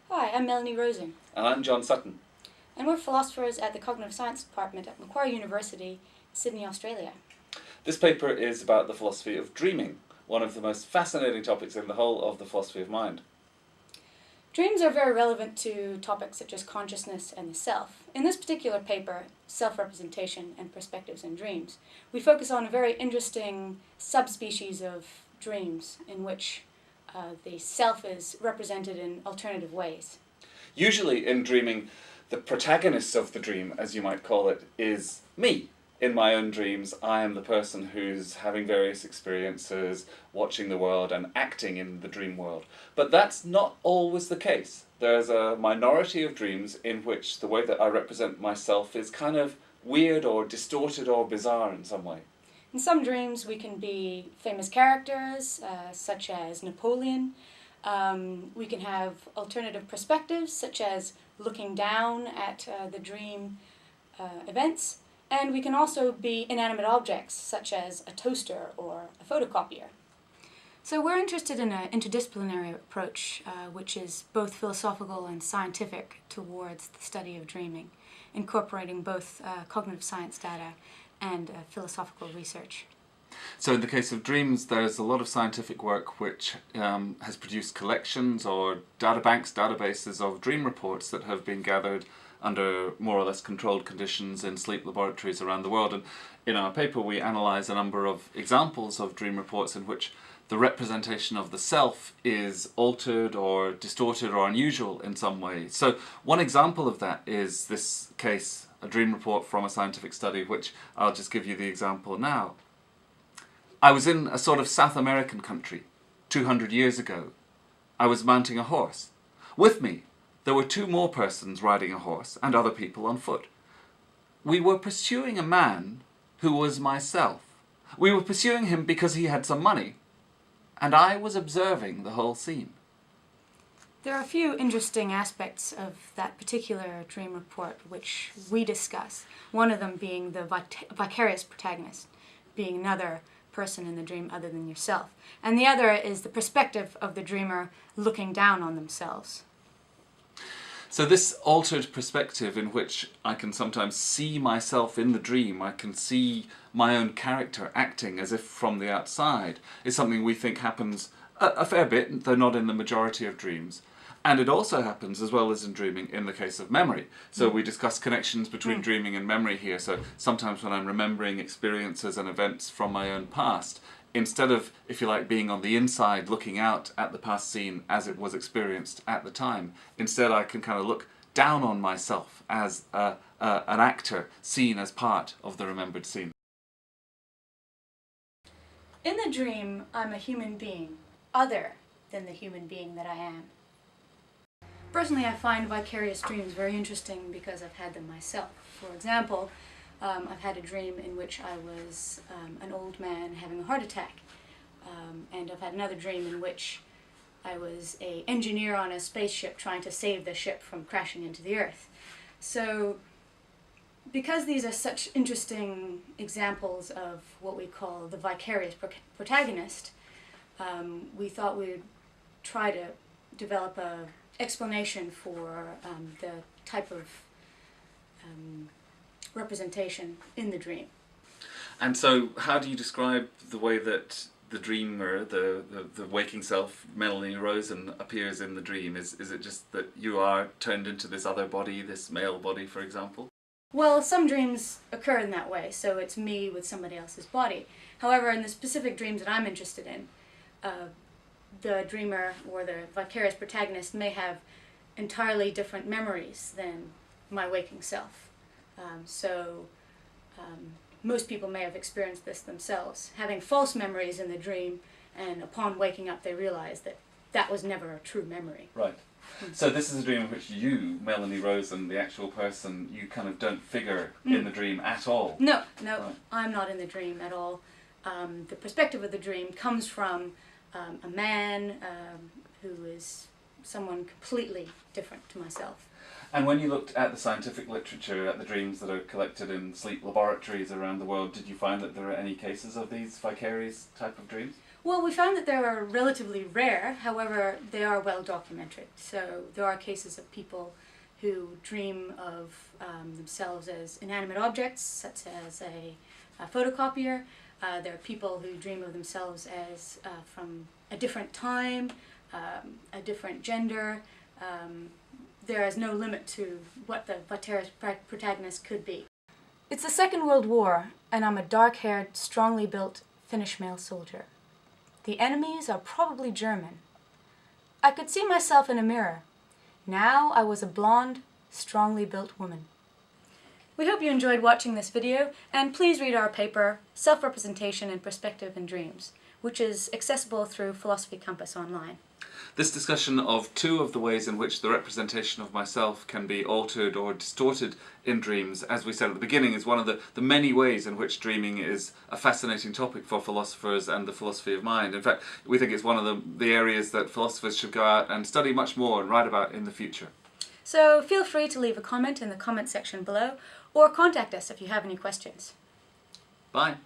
Hi, I'm Melanie Rosen, And I'm John Sutton. and we're philosophers at the Cognitive Science Department at Macquarie University, Sydney, Australia. This paper is about the philosophy of dreaming, one of the most fascinating topics in the whole of the philosophy of mind. Dreams are very relevant to topics such as consciousness and the self. In this particular paper, Self-Representation and Perspectives in Dreams, we focus on a very interesting subspecies of dreams in which the self is represented in alternative ways. Usually in dreaming, the protagonist of the dream, as you might call it, is me. In my own dreams, I am the person who's having various experiences, watching the world and acting in the dream world. But that's not always the case. There's a minority of dreams in which the way that I represent myself is kind of weird or distorted or bizarre in some way. In some dreams, we can be famous characters, such as Napoleon. We can have alternative perspectives, such as looking down at the dream events. And we can also be inanimate objects, such as a toaster or a photocopier. So we're interested in an interdisciplinary approach, which is both philosophical and scientific towards the study of dreaming, incorporating both cognitive science data and philosophical research. So in the case of dreams, there's a lot of scientific work which has produced collections or databases of dream reports that have been gathered under more or less controlled conditions in sleep laboratories around the world. And in our paper we analyse a number of examples of dream reports in which the representation of the self is altered or distorted or unusual in some way. So one example of that is this case, a dream report from a scientific study, which I'll just give you the example now. I was in a sort of South American country 200 years ago. I was mounting a horse. With me, there were two more persons riding a horse and other people on foot. We were pursuing a man who was myself. We were pursuing him because he had some money, and I was observing the whole scene. There are a few interesting aspects of that particular dream report which we discuss. One of them being the vicarious protagonist, being another person in the dream other than yourself. And the other is the perspective of the dreamer looking down on themselves. So this altered perspective in which I can sometimes see myself in the dream, I can see my own character acting as if from the outside, is something we think happens a fair bit, though not in the majority of dreams. And it also happens, as well as in dreaming, in the case of memory. So we discuss connections between dreaming and memory here. So sometimes when I'm remembering experiences and events from my own past, instead of, if you like, being on the inside looking out at the past scene as it was experienced at the time, instead I can kind of look down on myself as an actor seen as part of the remembered scene. In the dream, I'm a human being, other than the human being that I am. Personally, I find vicarious dreams very interesting because I've had them myself. For example, I've had a dream in which I was an old man having a heart attack. And I've had another dream in which I was an engineer on a spaceship trying to save the ship from crashing into the Earth. So, because these are such interesting examples of what we call the vicarious protagonist, we thought we would try to develop a explanation for the type of representation in the dream. And so how do you describe the way that the dreamer, the waking self, Melanie Rosen, appears in the dream? Is it just that you are turned into this other body, this male body, for example? Well, some dreams occur in that way, so it's me with somebody else's body. However, in the specific dreams that I'm interested in, the dreamer or the vicarious protagonist may have entirely different memories than my waking self. Most people may have experienced this themselves, having false memories in the dream, and upon waking up they realize that that was never a true memory. Right. So this is a dream in which you, Melanie Rosen, the actual person, you kind of don't figure in the dream at all. No, Right. I'm not in the dream at all. The perspective of the dream comes from a man who is someone completely different to myself. And when you looked at the scientific literature, at the dreams that are collected in sleep laboratories around the world, did you find that there are any cases of these vicarious type of dreams? Well, we found that they are relatively rare, however, they are well documented. So there are cases of people who dream of themselves as inanimate objects, such as a photocopier. There are people who dream of themselves as from a different time, a different gender. There is no limit to what the Vatera's protagonist could be. It's the Second World War, and I'm a dark-haired, strongly built Finnish male soldier. The enemies are probably German. I could see myself in a mirror. Now I was a blonde, strongly built woman. We hope you enjoyed watching this video, and please read our paper, Self-Representation in Perspective and Dreams, which is accessible through Philosophy Compass online. This discussion of two of the ways in which the representation of myself can be altered or distorted in dreams, as we said at the beginning, is one of the many ways in which dreaming is a fascinating topic for philosophers and the philosophy of mind. In fact, we think it's one of the areas that philosophers should go out and study much more and write about in the future. So feel free to leave a comment in the comment section below, or contact us if you have any questions. Bye.